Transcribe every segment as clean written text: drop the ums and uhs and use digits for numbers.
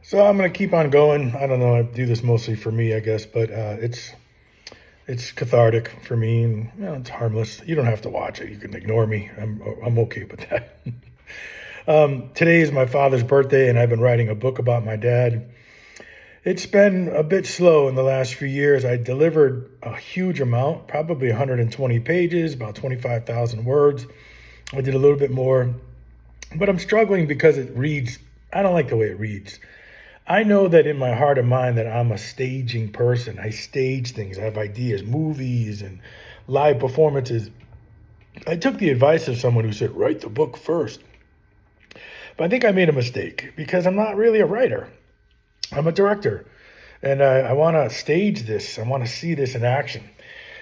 So I'm gonna keep on going. I don't know. I do this mostly for me, I guess, but it's cathartic for me, and it's harmless. You don't have to watch it. You can ignore me. I'm okay with that. Today is my father's birthday, and I've been writing a book about my dad. It's been a bit slow in the last few years. I delivered a huge amount, probably 120 pages, about 25,000 words. I did a little bit more, but I'm struggling because it reads. I don't like the way it reads. I know that in my heart and mind that I'm a staging person. I stage things. I have ideas, movies and live performances. I took the advice of someone who said, write the book first. But I think I made a mistake because I'm not really a writer. I'm a director. And I want to stage this. I want to see this in action.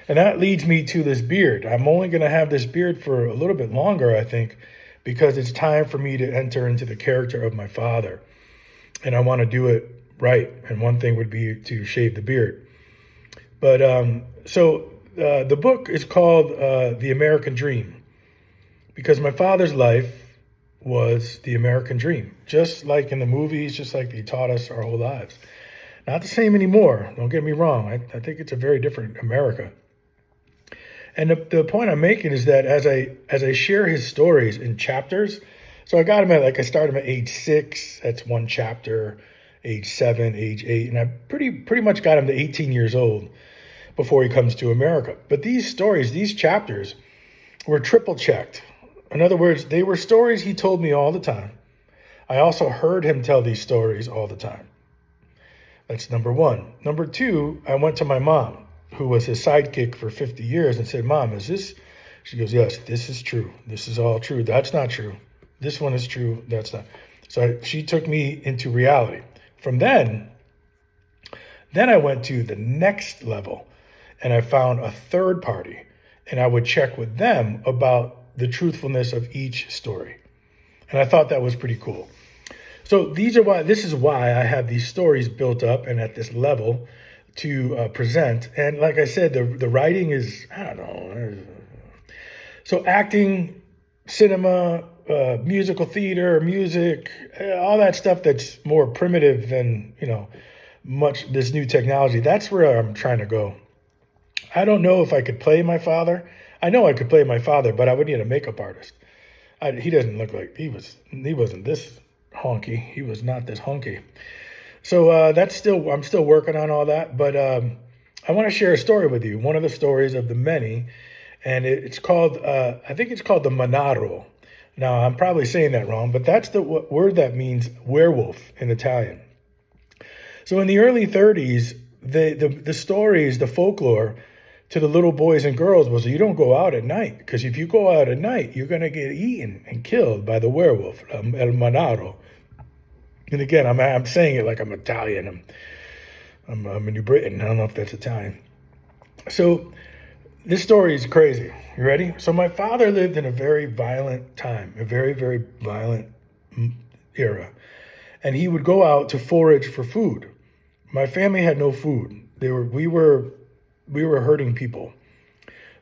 And that leads me to this beard. I'm only going to have this beard for a little bit longer, I think, because it's time for me to enter into the character of my father. And I want to do it right. And one thing would be to shave the beard. But the book is called The American Dream, because my father's life was the American dream, just like in the movies, just like they taught us our whole lives. Not the same anymore. Don't get me wrong. I think it's a very different America. And the point I'm making is that as I share his stories in chapters, so I got him I started him at age 6. That's one chapter. Age 7, age 8, and I pretty much got him to 18 years old before he comes to America. But these stories, these chapters, were triple checked. In other words, they were stories he told me all the time. I also heard him tell these stories all the time. That's number one. Number two, I went to my mom, who was his sidekick for 50 years, and said, Mom, is this? She goes, yes, this is true. This is all true. That's not true. This one is true. That's not. So she took me into reality. From then I went to the next level, and I found a third party, and I would check with them about the truthfulness of each story. And I thought that was pretty cool. So this is why I have these stories built up and at this level to present. And like I said, the writing is, I don't know. So acting, cinema, musical theater, music, all that stuff that's more primitive than, much this new technology. That's where I'm trying to go. I don't know if I could play my father. I know I could play my father, but I would need a makeup artist. He doesn't look like he wasn't this honky. He was not this honky. So I'm still working on all that, but I want to share a story with you. One of the stories of the many, and it's called, I think it's called the Monaro. Now, I'm probably saying that wrong, but that's the word that means werewolf in Italian. So in the early 30s, the stories, the folklore to the little boys and girls was you don't go out at night, because if you go out at night, you're going to get eaten and killed by the werewolf, El Monaro. And again, I'm saying it like I'm Italian. I'm in New Britain. I don't know if that's Italian. So this story is crazy. You ready? So my father lived in a very violent time, a very, very violent era. And he would go out to forage for food. My family had no food. We were hurting people.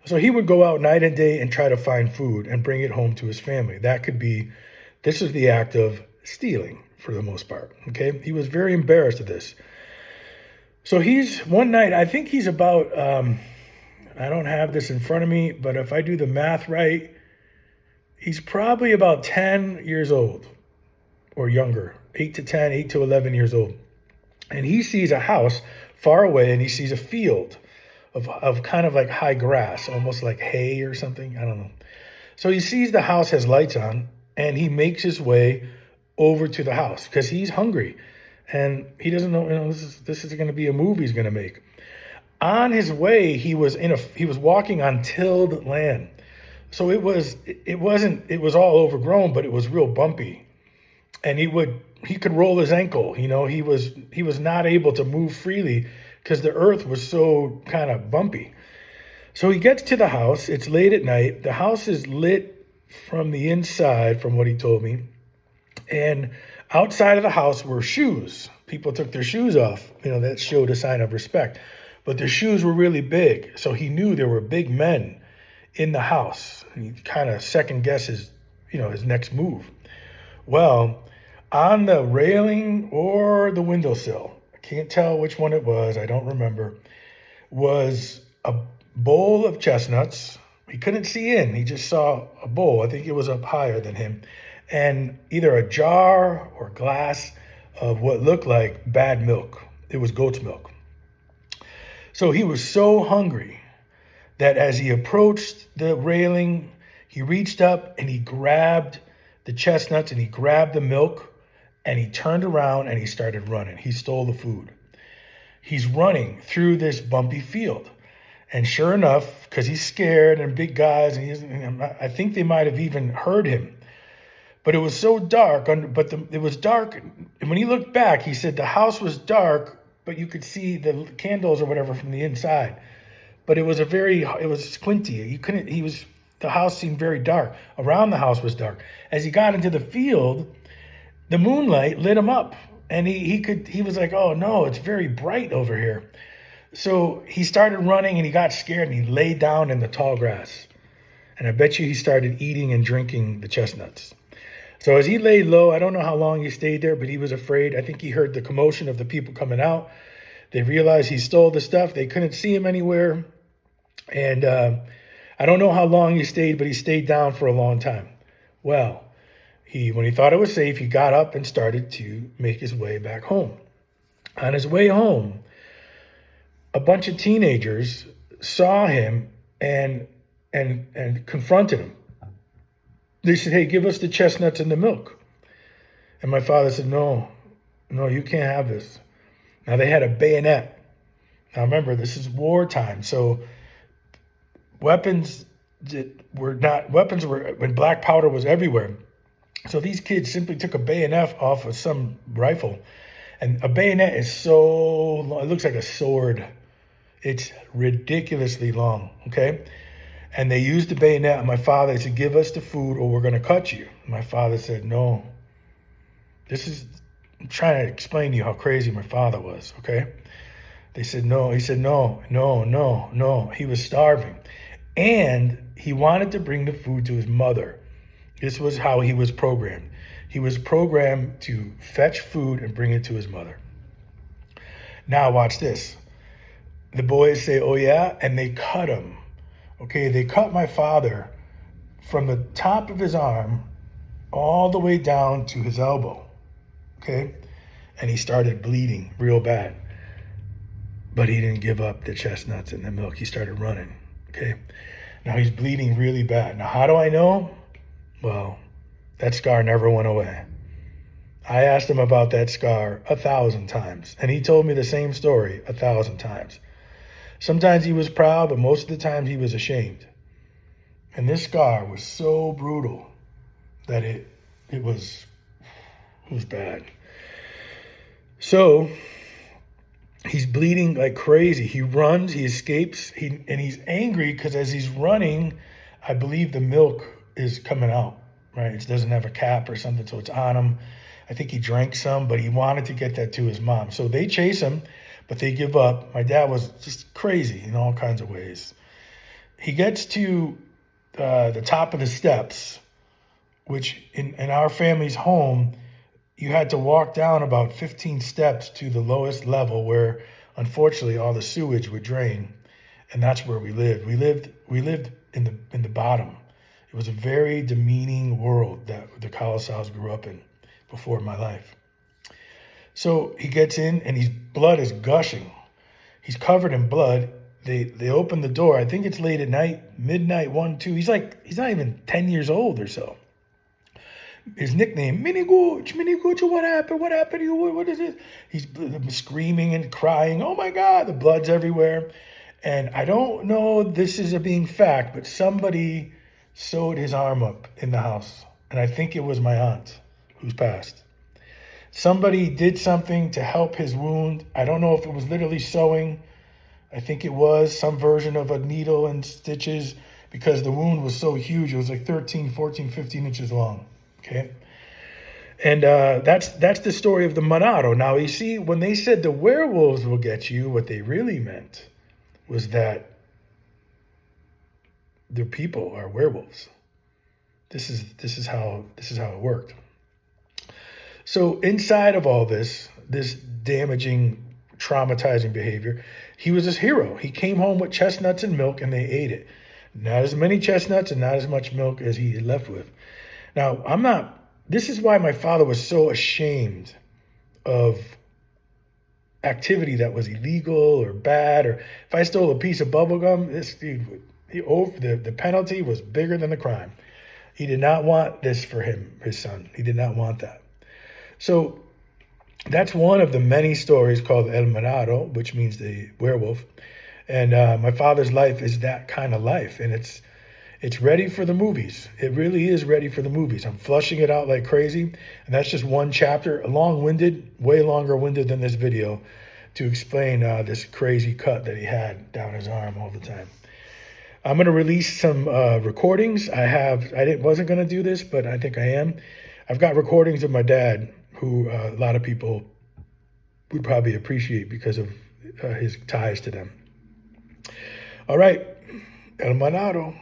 So he would go out night and day and try to find food and bring it home to his family. This is the act of stealing for the most part. Okay. He was very embarrassed of this. So one night, I think he's about, I don't have this in front of me, but if I do the math right, he's probably about 10 years old or younger, 8 to 10, 8 to 11 years old. And he sees a house far away, and he sees a field of kind of like high grass, almost like hay or something. I don't know. So he sees the house has lights on, and he makes his way over to the house because he's hungry. And he doesn't know, this is going to be a movie he's going to make. On his way, he was walking on tilled land. So it was all overgrown, but it was real bumpy. And he could roll his ankle. He was not able to move freely because the earth was so kind of bumpy. So he gets to the house. It's late at night. The house is lit from the inside, from what he told me. And outside of the house were shoes. People took their shoes off. That showed a sign of respect. But their shoes were really big. So he knew there were big men in the house. And he kind of second guesses, his next move. Well, On the railing or the windowsill, I can't tell which one it was, I don't remember, was a bowl of chestnuts. He couldn't see in, he just saw a bowl. I think it was up higher than him. And either a jar or glass of what looked like bad milk. It was goat's milk. So he was so hungry that as he approached the railing, he reached up and he grabbed the chestnuts and he grabbed the milk and he turned around and he started running. He stole the food. He's running through this bumpy field. And sure enough, because he's scared and big guys, and I think they might have even heard him. But it was so dark, it was dark. And when he looked back, he said the house was dark, but you could see the candles or whatever from the inside. But it was squinty. The house seemed very dark. Around the house was dark. As he got into the field, the moonlight lit him up. And he was like, oh no, it's very bright over here. So he started running and he got scared and he laid down in the tall grass. And I bet you he started eating and drinking the chestnuts. So as he lay low, I don't know how long he stayed there, but he was afraid. I think he heard the commotion of the people coming out. They realized he stole the stuff. They couldn't see him anywhere. And I don't know how long he stayed, but he stayed down for a long time. Well, when he thought it was safe, he got up and started to make his way back home. On his way home, a bunch of teenagers saw him and confronted him. They said, hey, give us the chestnuts and the milk. And my father said, no, you can't have this. Now they had a bayonet. Now remember, this is wartime. So weapons were when black powder was everywhere. So these kids simply took a bayonet off of some rifle. And a bayonet is so long, it looks like a sword. It's ridiculously long, okay? And they used the bayonet. And my father said, give us the food or we're going to cut you. My father said, no. I'm trying to explain to you how crazy my father was, okay? They said, no. He said, no. He was starving. And he wanted to bring the food to his mother. This was how he was programmed. He was programmed to fetch food and bring it to his mother. Now watch this. The boys say, oh yeah, and they cut him. Okay, they cut my father from the top of his arm all the way down to his elbow. Okay, and he started bleeding real bad. But he didn't give up the chestnuts and the milk. He started running. Okay, now he's bleeding really bad. Now, how do I know? Well, that scar never went away. I asked him about that scar 1,000 times, and he told me the same story 1,000 times. Sometimes he was proud, but most of the time he was ashamed. And this scar was so brutal that it was bad. So he's bleeding like crazy. He runs, he escapes, and he's angry because as he's running, I believe the milk is coming out, right? It doesn't have a cap or something, so it's on him. I think he drank some, but he wanted to get that to his mom. So they chase him, but they give up. My dad was just crazy in all kinds of ways. He gets to the top of the steps, which in our family's home, you had to walk down about 15 steps to the lowest level where, unfortunately, all the sewage would drain, and that's where we lived. We lived in the bottom. It was a very demeaning world that the Colossales grew up in before my life. So he gets in, and his blood is gushing. He's covered in blood. They open the door. I think it's late at night, midnight, 1, 2. He's not even 10 years old or so. His nickname, Mini Gooch, what happened? What happened to you? What is it? He's screaming and crying. Oh my God, the blood's everywhere. And I don't know this is a being fact, but somebody sewed his arm up in the house. And I think it was my aunt who's passed. Somebody did something to help his wound. I don't know if it was literally sewing. I think it was some version of a needle and stitches because the wound was so huge. It was like 13, 14, 15 inches long. Okay. And that's the story of the Monado. Now, you see, when they said the werewolves will get you, what they really meant was that their people are werewolves. This is how it worked. So inside of all this damaging, traumatizing behavior, he was this hero. He came home with chestnuts and milk and they ate it. Not as many chestnuts and not as much milk as he left with. Now, this is why my father was so ashamed of activity that was illegal or bad, or if I stole a piece of bubble gum, this dude, the penalty was bigger than the crime. He did not want this for him, his son. He did not want that. So that's one of the many stories called El Manado, which means the werewolf. And my father's life is that kind of life, and it's ready for the movies. It really is ready for the movies. I'm flushing it out like crazy, and that's just one chapter, long-winded, way longer-winded than this video, to explain this crazy cut that he had down his arm all the time. I'm going to release some recordings. I wasn't going to do this, but I think I am. I've got recordings of my dad, who a lot of people would probably appreciate because of his ties to them. All right, El Manado.